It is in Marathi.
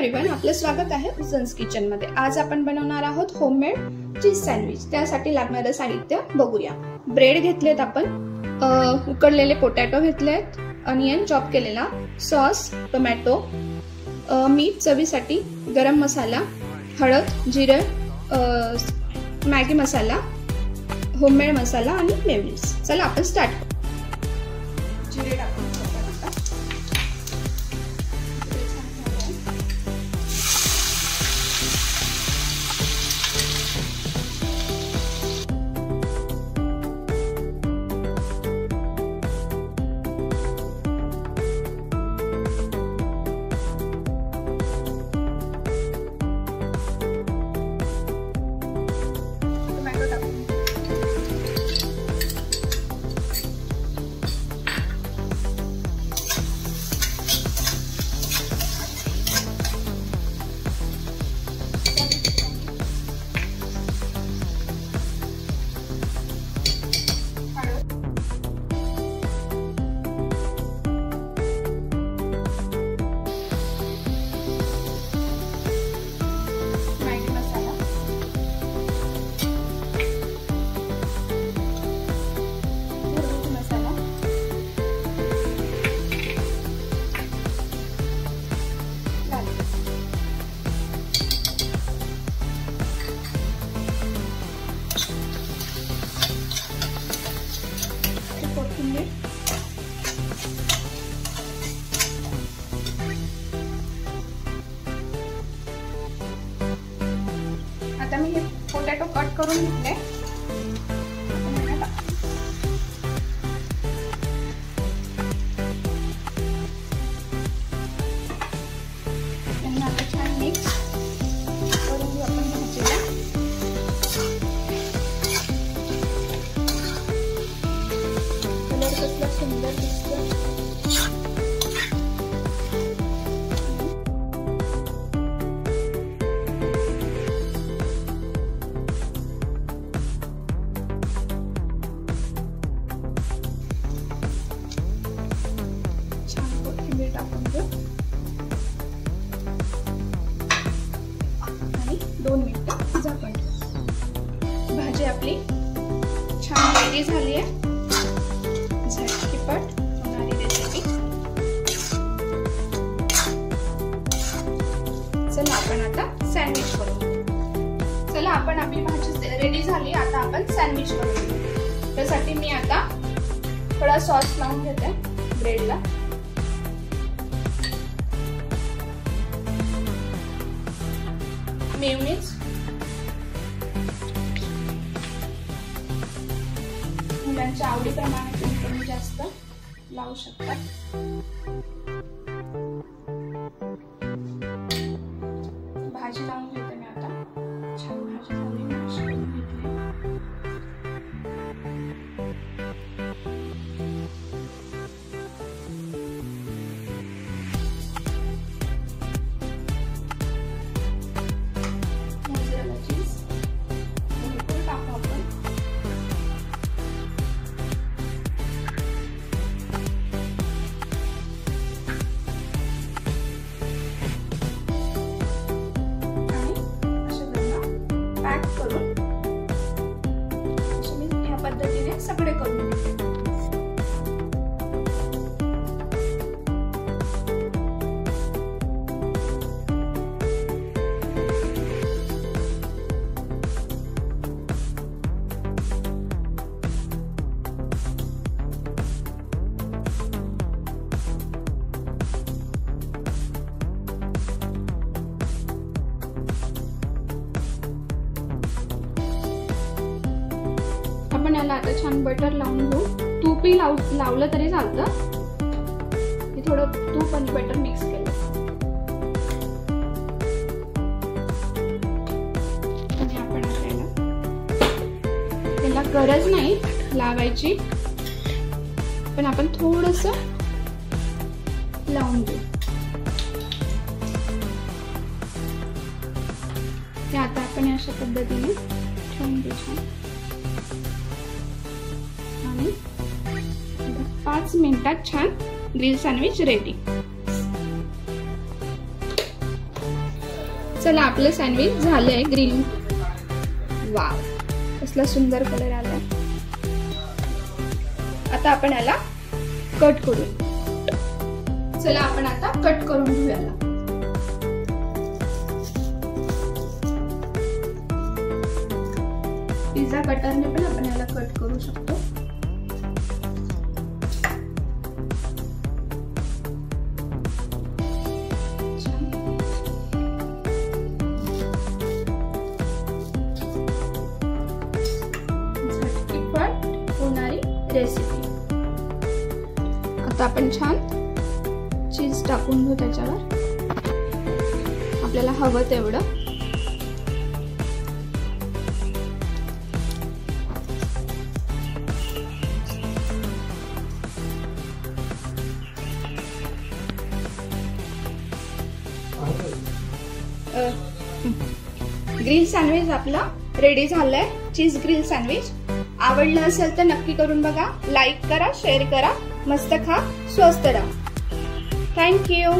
एव्हरीवन, आपलं स्वागत आहे उजन्स किचन मध्ये। आज आपण बनवणार आहोत होममेड चीज सँडविच। त्यासाठी लागणारे साहित्य बघूया। ब्रेड घेतलेत आपण, उकडलेले पोटॅटो घेतलेत, अनियन चॉप केलेला, सॉस, टोमॅटो, मीठ चवीसाठी, गरम मसाला, हळद, जिरे, मॅगी मसाला, होममेड मसाला आणि मेयोनीज। चला आपण स्टार्ट करू। जिरे टाकून आता मी हे पोटॅटो कट करून घेतले। यांना आता छान मिक्स करून घेऊ आपण भाजीला। कलर कसला सुंदर दिसतो। टाकून घेऊ आणि 2 मिनिटं झाकण ठेवू। भाजी आपली छान रेडी झाली आहे। झटपट होणारी रेसिपी। चला आपण आता सँडविच करू। चला आपण आपली भाजी रेडी झाली, आता आपण सँडविच करू। त्यासाठी मी आता थोडा सॉस लावून घेते ब्रेडला। मेयोनीज, मुलांच्या आवडीप्रमाणे तुम्ही कमी जास्त लावू शकता। भाजी लावून घेते मी आता। छान भाजी झाली, मॅश करून घेतली। पद्धतीने सगळे करून घेते। आपण याला आता छान बटर लावून घेऊ। तूपही लावलं तरी चालतं। हे थोडं तूप आणि बटर मिक्स केलं आणि आपण याला गरज नाही लावायची, पण आपण थोडस लावून घेऊ। हे आता आपण अशा पद्धतीने ठेवून घेऊ आणि 5 मिनिटात छान ग्रिल सँडविच रेडी। चला आपलं सँडविच झालंय ग्रिल. वाव, कसला सुंदर कलर आलाय. आता आपण याला कट करू. चला आपण आता कट करून घेऊ याला. पिझ्झा कटरने पण आपण याला कट करू शकतो. झटपट होणारी रेसिपी. आता आपण छान चीज टाकून घेऊ त्याच्यावर, आपल्याला हवं तेवढं. ग्रिल सँडविच आपला रेडी झालाय. चीज ग्रिल सँडविच आवडलं असेल तर नक्की करून बघा. लाईक करा, शेअर करा. मस्त खा, स्वस्त राहा. थँक्यू.